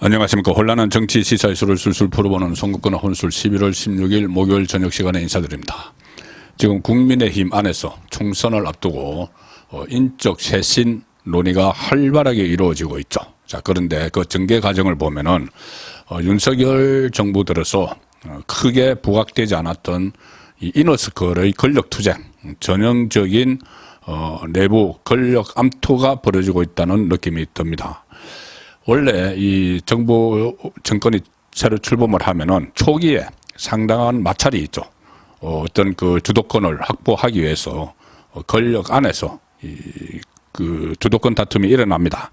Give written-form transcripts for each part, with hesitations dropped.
안녕하십니까. 혼란한 정치 시사 이슈를 술술 풀어보는 송국근의 혼술 11월 16일 목요일 저녁 시간에 인사드립니다. 지금 국민의힘 안에서 총선을 앞두고 인적 쇄신 논의가 활발하게 이루어지고 있죠. 자, 그런데 그 전개 과정을 보면은 윤석열 정부 들어서 크게 부각되지 않았던 이 이너서클의 권력 투쟁, 전형적인 내부 권력 암투가 벌어지고 있다는 느낌이 듭니다. 원래 이 정권이 새로 출범을 하면은 초기에 상당한 마찰이 있죠. 어떤 그 주도권을 확보하기 위해서 권력 안에서 그 주도권 다툼이 일어납니다.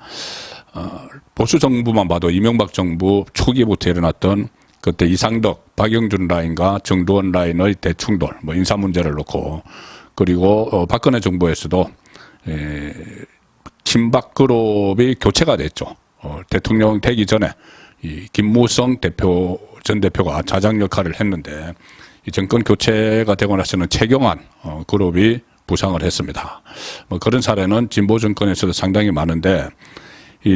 보수 정부만 봐도 이명박 정부 초기부터 일어났던 그때 이상덕, 박영준 라인과 정두원 라인의 대충돌, 뭐 인사 문제를 놓고, 그리고 박근혜 정부에서도 친박 그룹이 교체가 됐죠. 대통령 되기 전에 이 김무성 전 대표가 자장 역할을 했는데, 이 정권 교체가 되고 나서는 최경환 그룹이 부상을 했습니다. 뭐 그런 사례는 진보 정권에서도 상당히 많은데, 이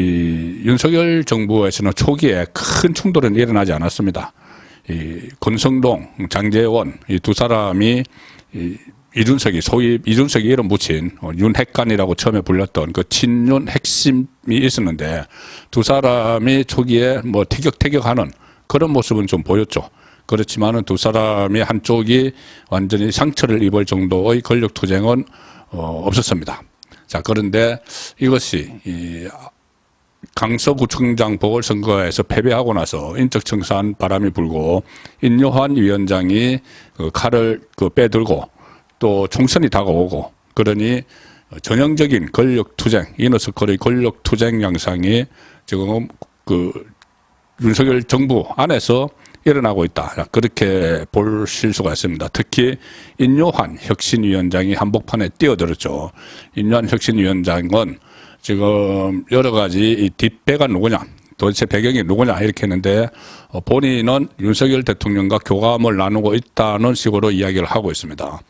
윤석열 정부에서는 초기에 큰 충돌은 일어나지 않았습니다. 이 권성동, 장제원 이 두 사람이 이준석이 소위 이준석이 이름 붙인 윤핵관이라고 처음에 불렸던 그 친윤 핵심이 있었는데, 두 사람이 초기에 뭐 티격태격하는 그런 모습은 좀 보였죠. 그렇지만은 두 사람이 한쪽이 완전히 상처를 입을 정도의 권력 투쟁은 없었습니다. 자, 그런데 이것이 이 강서구청장 보궐선거에서 패배하고 나서 인적 청산 바람이 불고 인요한 위원장이 그 칼을 빼들고 또 총선이 다가오고, 그러니 전형적인 권력 투쟁, 이너서클의 권력 투쟁 양상이 지금 그 윤석열 정부 안에서 일어나고 있다. 그렇게 보실 수가 있습니다. 특히 인요한 혁신위원장이 한복판에 뛰어들었죠. 인요한 혁신위원장은 지금 여러 가지 이 뒷배가 누구냐, 도대체 배경이 누구냐 이렇게 했는데, 본인은 윤석열 대통령과 교감을 나누고 있다는 식으로 이야기를 하고 있습니다.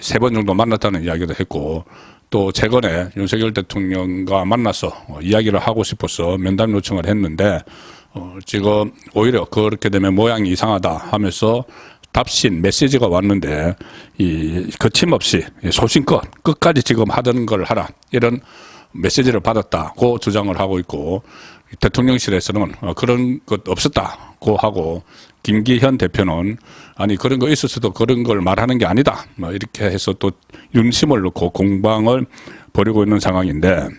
3번 정도 만났다는 이야기도 했고, 또 최근에 윤석열 대통령과 만나서 이야기를 하고 싶어서 면담 요청을 했는데, 지금 오히려 그렇게 되면 모양이 이상하다 하면서 답신 메시지가 왔는데, 이 거침없이 소신껏 끝까지 지금 하던 걸 하라, 이런 메시지를 받았다고 주장을 하고 있고, 대통령실에서는 그런 것 없었다고 하고, 김기현 대표는 아니 그런 거 있었어도 그런 걸 말하는 게 아니다, 뭐 이렇게 해서 또 윤심을 넣고 공방을 벌이고 있는 상황인데,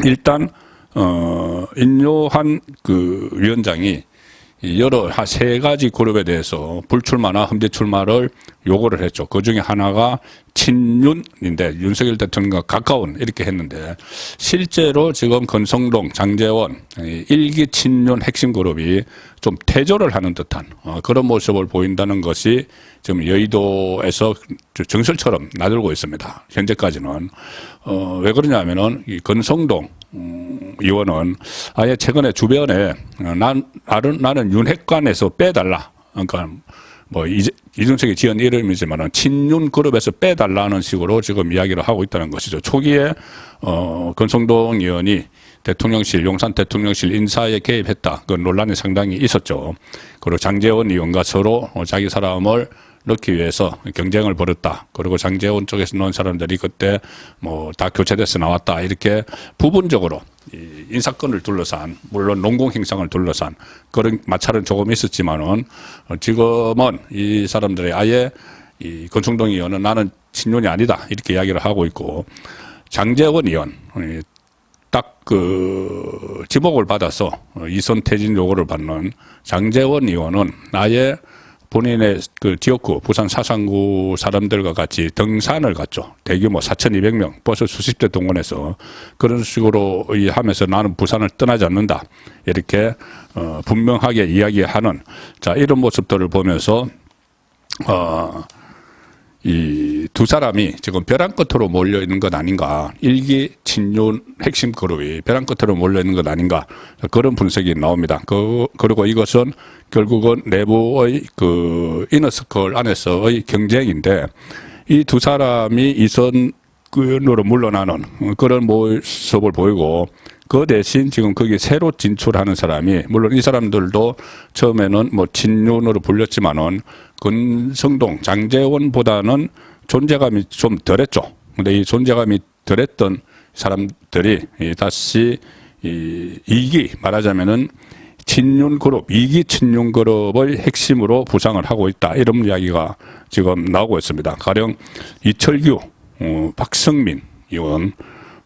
일단 인요한 그 위원장이 여러 한 3가지 그룹에 대해서 불출마나 험지 출마를 요구를 했죠. 그 중에 하나가 친윤인데, 윤석열 대통령과 가까운 이렇게 했는데, 실제로 지금 권성동, 장제원 1기 친윤 핵심 그룹이 좀 퇴조를 하는 듯한 그런 모습을 보인다는 것이 지금 여의도에서 정설처럼 나들고 있습니다. 현재까지는. 왜 그러냐면은 이 권성동 의원은 아예 최근에 주변에 나는 윤핵관에서 빼달라, 그러니까 뭐 이준석이 지은 이름이지만은 친윤 그룹에서 빼달라는 식으로 지금 이야기를 하고 있다는 것이죠. 초기에 권성동 의원이 대통령실, 용산 대통령실 인사에 개입했다, 그 논란이 상당히 있었죠. 그리고 장제원 의원과 서로 자기 사람을 넣기 위해서 경쟁을 벌였다. 그리고 장제원 쪽에서 넣은 사람들이 그때 뭐 다 교체돼서 나왔다, 이렇게 부분적으로 이 인사권을 둘러싼, 물론 농공 행상을 둘러싼 그런 마찰은 조금 있었지만은, 지금은 이 사람들이 아예 이 권성동 의원은 나는 친윤이 아니다, 이렇게 이야기를 하고 있고, 장제원 의원 딱 그 지목을 받아서 이선 퇴진 요구를 받는 장제원 의원은 아예 본인의 그 지역구 부산 사상구 사람들과 같이 등산을 갔죠. 대규모 4,200명 버스 수십 대 동원해서 그런 식으로 하면서 나는 부산을 떠나지 않는다, 이렇게 분명하게 이야기하는, 자, 이런 모습들을 보면서 이 두 사람이 지금 벼랑 끝으로 몰려 있는 것 아닌가, 1기 친윤 핵심 그룹이 벼랑 끝으로 몰려 있는 것 아닌가, 그런 분석이 나옵니다. 그리고 이것은 결국은 내부의 그 이너서클 안에서의 경쟁인데, 이 두 사람이 이선으로 물러나는 그런 모습을 보이고, 그 대신 지금 거기 새로 진출하는 사람이, 물론 이 사람들도 처음에는 뭐 친윤으로 불렸지만은 권성동, 장제원보다는 존재감이 좀 덜했죠. 근데 이 존재감이 덜했던 사람들이 다시 이기 말하자면은 친윤 그룹, 이기 친윤 그룹의 핵심으로 부상을 하고 있다. 이런 이야기가 지금 나오고 있습니다. 가령 이철규, 박성민 의원,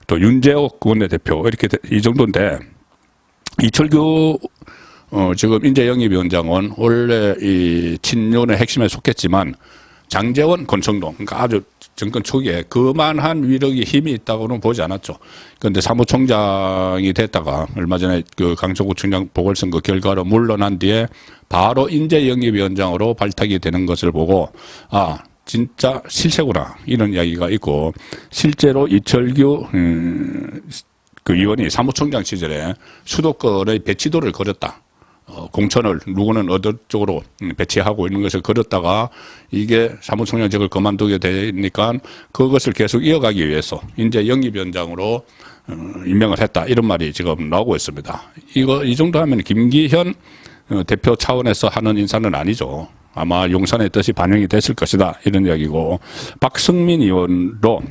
또 윤재옥 원내대표 이렇게 이 정도인데, 이철규 지금 인재영입위원장은 원래 이 친윤의 핵심에 속했지만 장제원, 권성동, 그러니까 아주 정권 초기에 그만한 위력이 힘이 있다고는 보지 않았죠. 그런데 사무총장이 됐다가 얼마 전에 그 강서구청장 보궐선거 결과로 물러난 뒤에 바로 인재영입위원장으로 발탁이 되는 것을 보고, 아, 진짜 실세구나, 이런 이야기가 있고, 실제로 이철규 그 의원이 사무총장 시절에 수도권의 배치도를 걸었다. 공천을 누구는 어느 쪽으로 배치하고 있는 것을 걸었다가 이게 사무총장직을 그만두게 되니까 그것을 계속 이어가기 위해서 이제 영입위원장으로 임명을 했다. 이런 말이 지금 나오고 있습니다. 이 정도 하면 김기현 대표 차원에서 하는 인사는 아니죠. 아마 용산의 뜻이 반영이 됐을 것이다. 이런 이야기고, 박성민 의원도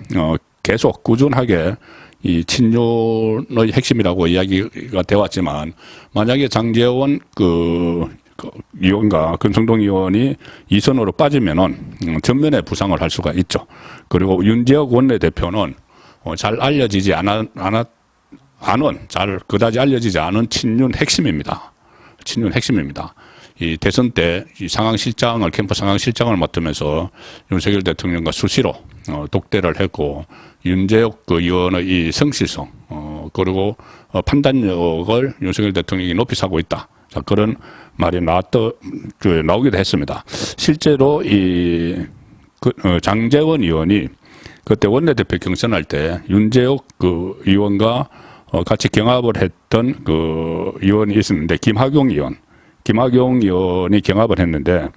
계속 꾸준하게 이 친윤의 핵심이라고 이야기가 되어 왔지만, 만약에 장제원 그 의원과 권성동 의원이 이선으로 빠지면은 전면에 부상을 할 수가 있죠. 그리고 윤재옥 원내대표는 잘 알려지지 잘 그다지 알려지지 않은 친윤 핵심입니다. 친윤 핵심입니다. 이 대선 때 이 상황실장을, 캠프 상황실장을 맡으면서 윤석열 대통령과 수시로 독대를 했고, 윤재옥 그 의원의 이 성실성, 그리고 판단력을 윤석열 대통령이 높이 사고 있다. 자, 그런 말이 나오기도 했습니다. 실제로 장제원 의원이 그때 원내대표 경선할 때 윤재옥 그 의원과 같이 경합을 했던 그 의원이 있었는데, 김학용 의원이 경합을 했는데,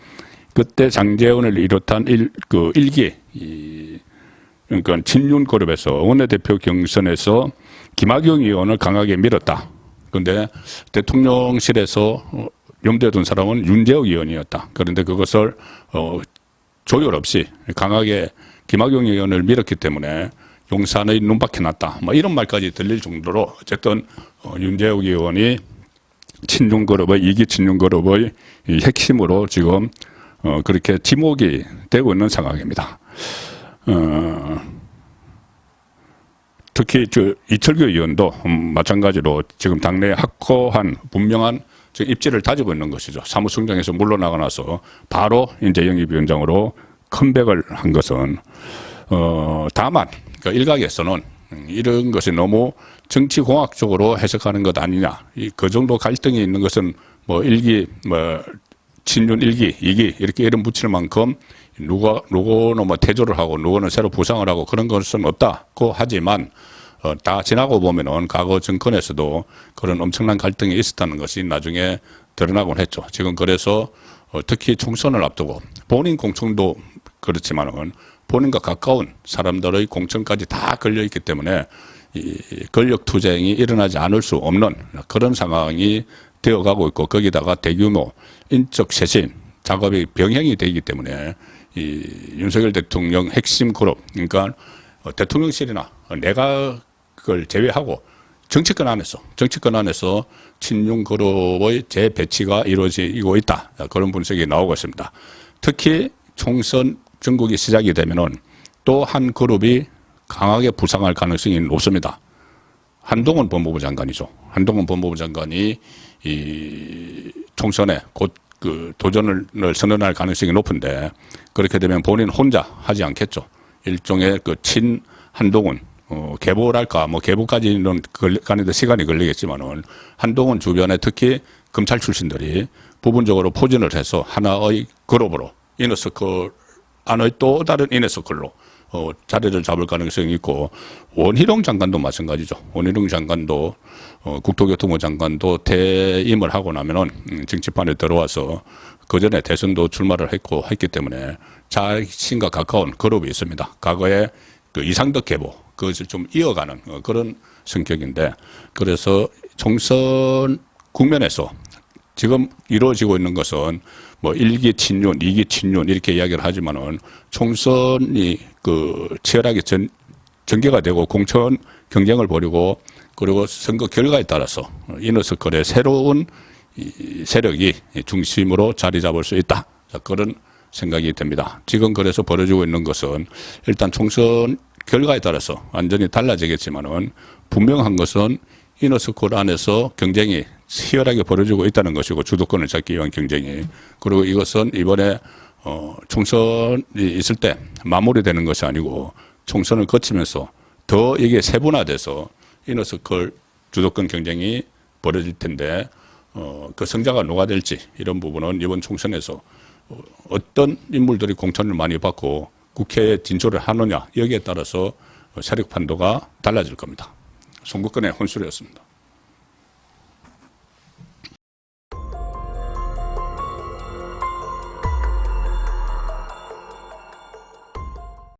그때 장제원을 비롯한 일기, 그러니까 친윤 그룹에서 원내대표 경선에서 김학용 의원을 강하게 밀었다. 그런데 대통령실에서 염두에 둔 사람은 윤재옥 의원이었다. 그런데 그것을 조율 없이 강하게 김학용 의원을 밀었기 때문에 용산의 눈밖에 났다. 뭐 이런 말까지 들릴 정도로 어쨌든 윤재옥 의원이 친윤 그룹의, 이기 친윤 그룹의 핵심으로 지금 그렇게 지목이 되고 있는 상황입니다. 특히 이철규 의원도 마찬가지로 지금 당내에 확고한 분명한 입지를 다지고 있는 것이죠. 사무총장에서 물러나고 나서 바로 이제 영입위원장으로 컴백을 한 것은 다만 그러니까 일각에서는 이런 것이 너무 정치공학적으로 해석하는 것 아니냐. 그 정도 갈등이 있는 것은 뭐 친윤 1기, 2기 이렇게 이름 붙일 만큼 누구는 뭐 퇴조를 하고 누구는 새로 부상을 하고 그런 것은 없다고 하지만 다 지나고 보면은 과거 정권에서도 그런 엄청난 갈등이 있었다는 것이 나중에 드러나곤 했죠. 지금 그래서 특히 총선을 앞두고 본인 공천도 그렇지만은 본인과 가까운 사람들의 공천까지 다 걸려 있기 때문에 이 권력 투쟁이 일어나지 않을 수 없는 그런 상황이 되어가고 있고, 거기다가 대규모 인적 쇄신 작업이 병행이 되기 때문에 이 윤석열 대통령 핵심 그룹, 그러니까 대통령실이나 내각을 제외하고 정치권 안에서 친윤 그룹의 재배치가 이루어지고 있다. 그런 분석이 나오고 있습니다. 특히 총선 전국이 시작이 되면은 또 한 그룹이 강하게 부상할 가능성이 높습니다. 한동훈 법무부 장관이죠. 한동훈 법무부 장관이 이 총선에 곧 그 도전을 선언할 가능성이 높은데, 그렇게 되면 본인 혼자 하지 않겠죠. 일종의 그 친 한동훈 계보랄까, 뭐 계보까지는 가는데 시간이 걸리겠지만은 한동훈 주변에 특히 검찰 출신들이 부분적으로 포진을 해서 하나의 그룹으로, 이너서클 안의 또 다른 이너서클로 자리를 잡을 가능성이 있고, 원희룡 장관도 마찬가지죠. 원희룡 장관도 국토교통부 장관도 퇴임을 하고 나면은 정치판에 들어와서 그 전에 대선도 출마를 했기 때문에 자신과 가까운 그룹이 있습니다. 과거에 그 이상덕 계보 그것을 좀 이어가는 그런 성격인데 그래서 총선 국면에서 지금 이루어지고 있는 것은 뭐 1기 친윤, 2기 친윤 이렇게 이야기를 하지만은 총선이 치열하게 전개가 되고 공천 경쟁을 벌이고 그리고 선거 결과에 따라서 이너서클의 새로운 세력이 중심으로 자리 잡을 수 있다. 그런 생각이 듭니다. 지금 그래서 벌어지고 있는 것은 일단 총선 결과에 따라서 완전히 달라지겠지만은 분명한 것은 이너서클 안에서 경쟁이 치열하게 벌어지고 있다는 것이고 주도권을 잡기 위한 경쟁이 그리고 이것은 이번에 총선이 있을 때 마무리되는 것이 아니고 총선을 거치면서 더 이게 세분화돼서 이너서클 주도권 경쟁이 벌어질 텐데 그 성자가 누가 될지 이런 부분은 이번 총선에서 어떤 인물들이 공천을 많이 받고 국회에 진출을 하느냐 여기에 따라서 세력 판도가 달라질 겁니다. 송국근의 혼술이었습니다.